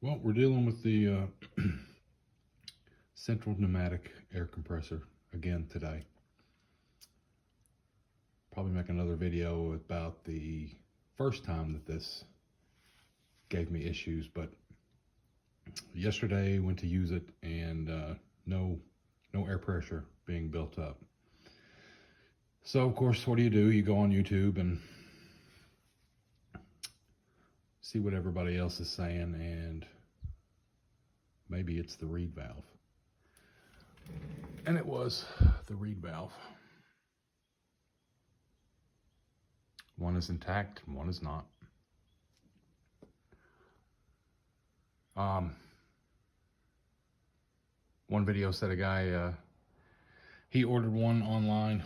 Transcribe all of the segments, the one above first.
Well, we're dealing with the central pneumatic air compressor again today. Probably make another video about the first time that this gave me issues, but yesterday went to use it and no air pressure being built up. So of course, what do? You go on YouTube and see what everybody else is saying, and maybe it's the reed valve. And it was the reed valve. One is intact, one is not. One video said a guy, he ordered one online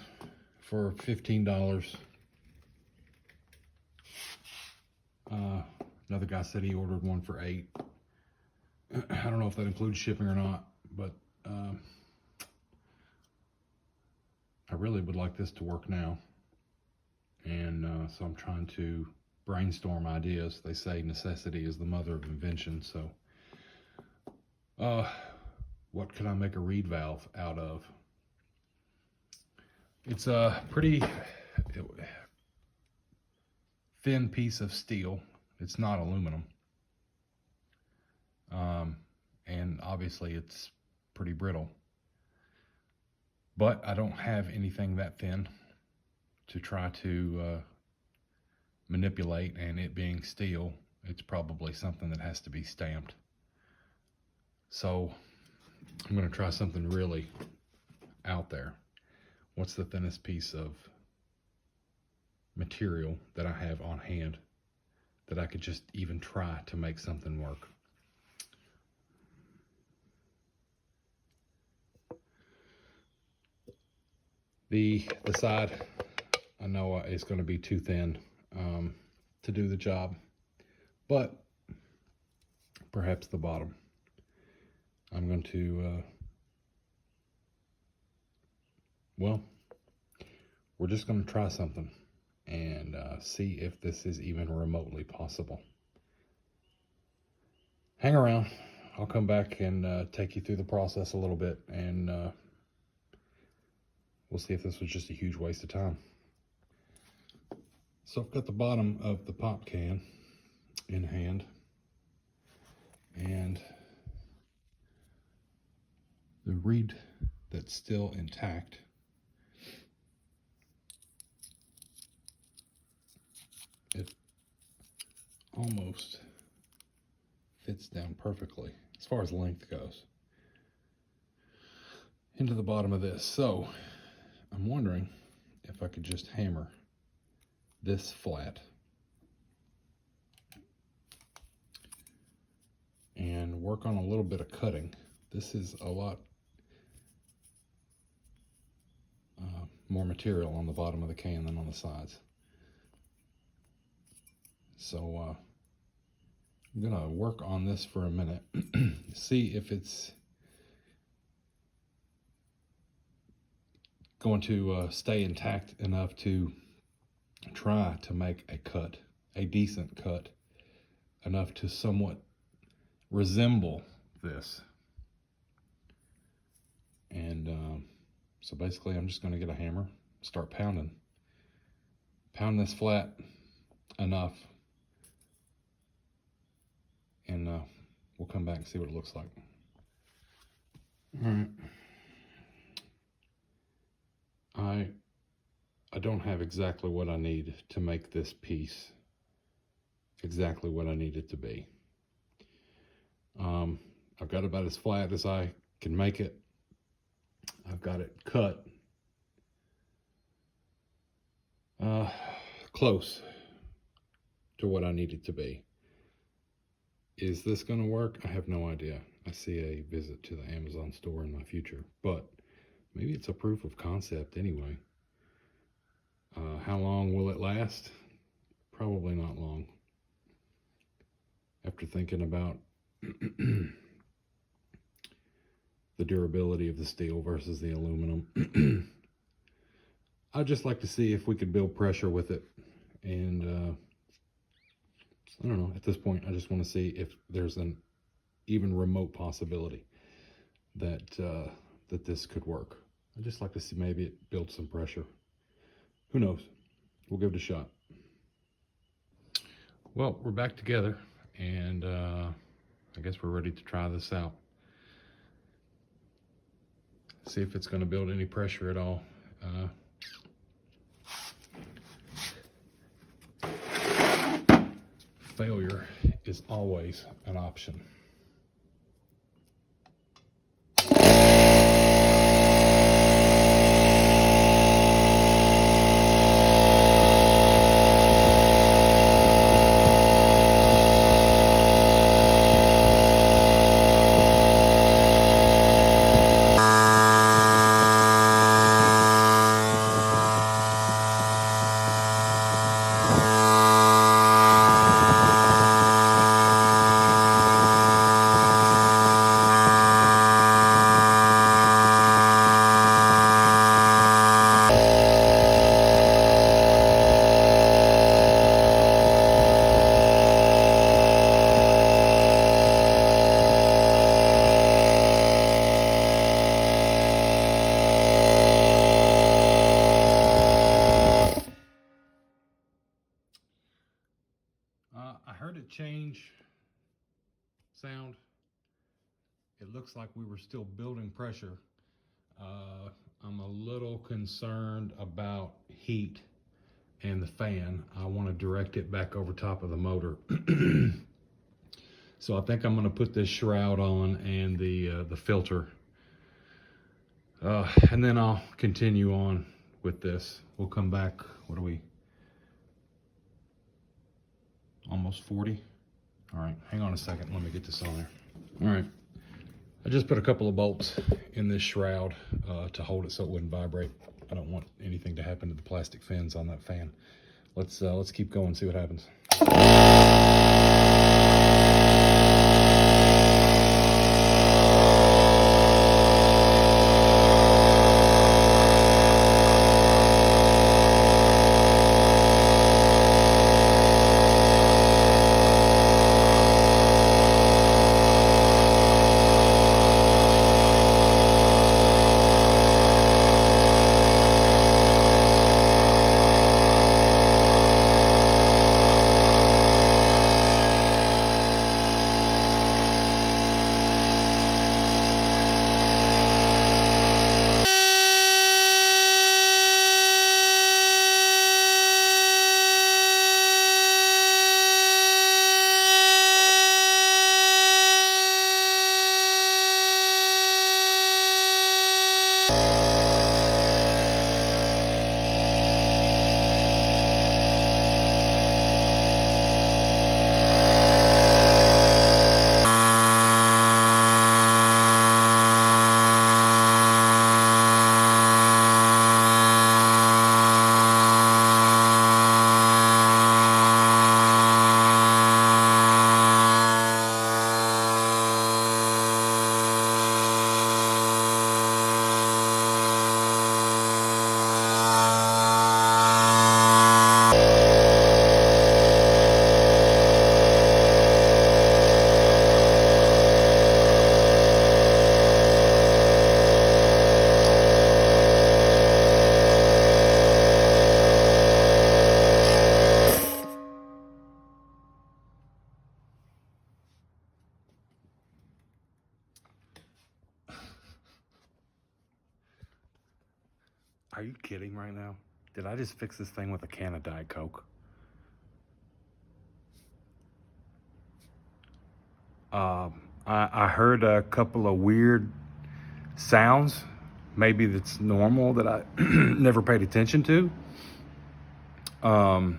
for $15. Another guy said he ordered one for $8. I don't know if that includes shipping or not, but I really would like this to work now. And so I'm trying to brainstorm ideas. They say necessity is the mother of invention. So what could I make a reed valve out of? It's a pretty thin piece of steel. It's not aluminum. And obviously it's pretty brittle. But I don't have anything that thin to try to manipulate, and it being steel, it's probably something that has to be stamped. So I'm going to try something really out there. What's the thinnest piece of material that I have on hand that I could just even try to make something work? The side, I know it's going to be too thin to do the job, but perhaps the bottom. I'm going to, well, we're just going to try something and see if this is even remotely possible. Hang around. I'll come back and take you through the process a little bit, and we'll see if this was just a huge waste of time. So I've got the bottom of the pop can in hand, and the reed that's still intact it almost fits down perfectly as far as length goes into the bottom of this. So I'm wondering if I could just hammer this flat and work on a little bit of cutting. This is a lot more material on the bottom of the can than on the sides. So I'm gonna work on this for a minute, see if it's going to stay intact enough to try to make a cut, a decent cut, enough to somewhat resemble this. And so basically I'm just going to get a hammer, start pound this flat enough, and we'll come back and see what it looks like. All right. I don't have exactly what I need to make this piece exactly what I need it to be. I've got about as flat as I can make it. I've got it cut close to what I need it to be. Is this going to work? I have no idea. I see a visit to the Amazon store in my future, but maybe it's a proof of concept anyway. How long will it last? Probably not long. After thinking about the durability of the steel versus the aluminum, I'd just like to see if we could build pressure with it. And I don't know, at this point, I just want to see if there's even remote possibility that that this could work. I'd just like to see maybe it build some pressure. Who knows? We'll give it a shot. Well, we're back together, and I guess we're ready to try this out. See if it's going to build any pressure at all. Failure is always an option. I heard it change sound. It looks like we were still building pressure. I'm a little concerned about heat and the fan. I want to direct it back over top of the motor. So I think I'm going to put this shroud on and the filter. And then I'll continue on with this. We'll come back. What are we? Almost 40. All right, hang on a second. Let me get this on there. All right, I just put a couple of bolts in this shroud to hold it so it wouldn't vibrate. I don't want anything to happen to the plastic fins on that fan. Let's keep going, see what happens. Are you kidding right now? Did I just fix this thing with a can of Diet Coke? I heard a couple of weird sounds. Maybe that's normal that I never paid attention to. So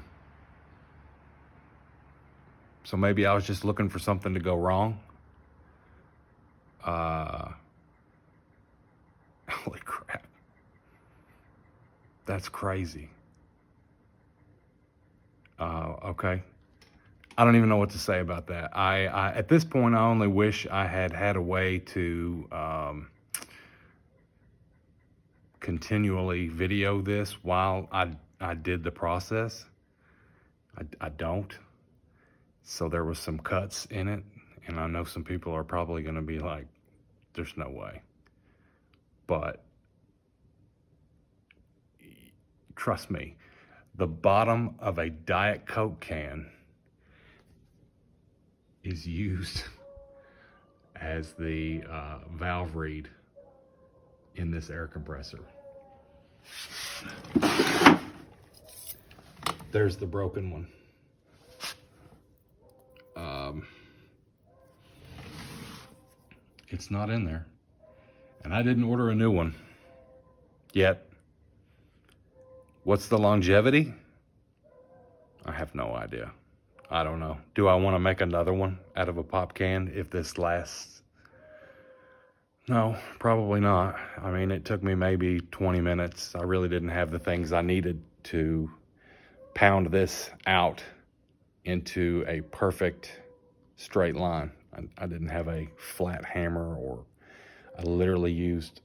maybe I was just looking for something to go wrong. Holy crap. That's crazy. Okay. I don't even know what to say about that. I at this point, I only wish I had a way to continually video this while I did the process. I don't. So there was some cuts in it, And I know some people are probably going to be like, there's no way. But trust me, the bottom of a Diet Coke can is used as the valve reed in this air compressor. There's the broken one. It's not in there. And I didn't order a new one yet. What's the longevity? I have no idea. I don't know. Do I want to make another one out of a pop can if this lasts? No, probably not. I mean, it took me maybe 20 minutes. I really didn't have the things I needed to pound this out into a perfect straight line. I didn't have a flat hammer, or I literally used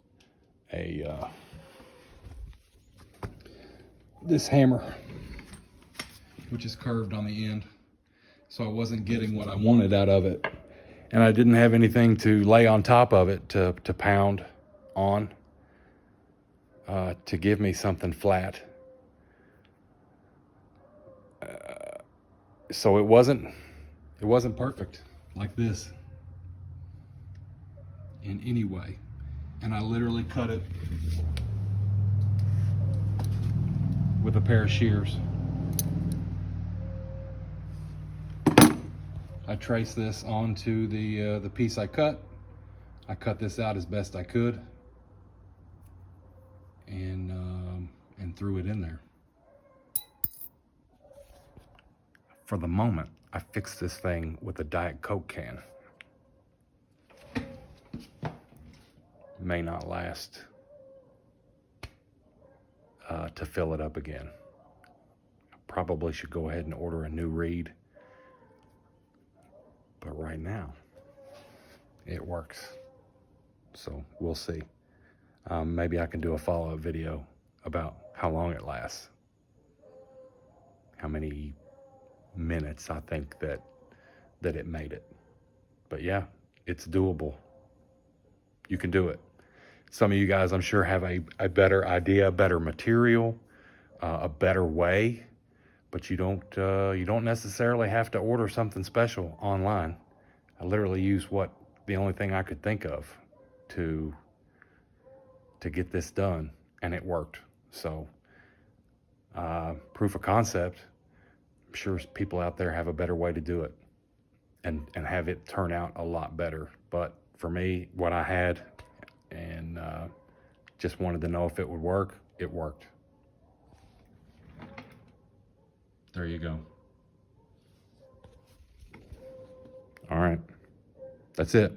this hammer, which is curved on the end. So I wasn't getting what I wanted out of it. And I didn't have anything to lay on top of it to pound on to give me something flat. So it wasn't perfect like this in any way. And I literally cut it with a pair of shears. I traced this onto the piece I cut. I cut this out as best I could, and threw it in there. For the moment, I fixed this thing with a Diet Coke can. May not last to fill it up again. I probably should go ahead and order a new reed. But right now, it works. So we'll see. Maybe I can do a follow-up video about how long it lasts. How many minutes I think that it made it. But yeah, it's doable. You can do it. Some of you guys, I'm sure, have a better idea, better material, a better way. But you don't necessarily have to order something special online. I literally used the only thing I could think of to get this done, and it worked. So proof of concept. I'm sure people out there have a better way to do it and have it turn out a lot better. But for me, what I had, and just wanted to know if it would work, it worked. There you go. All right. That's it.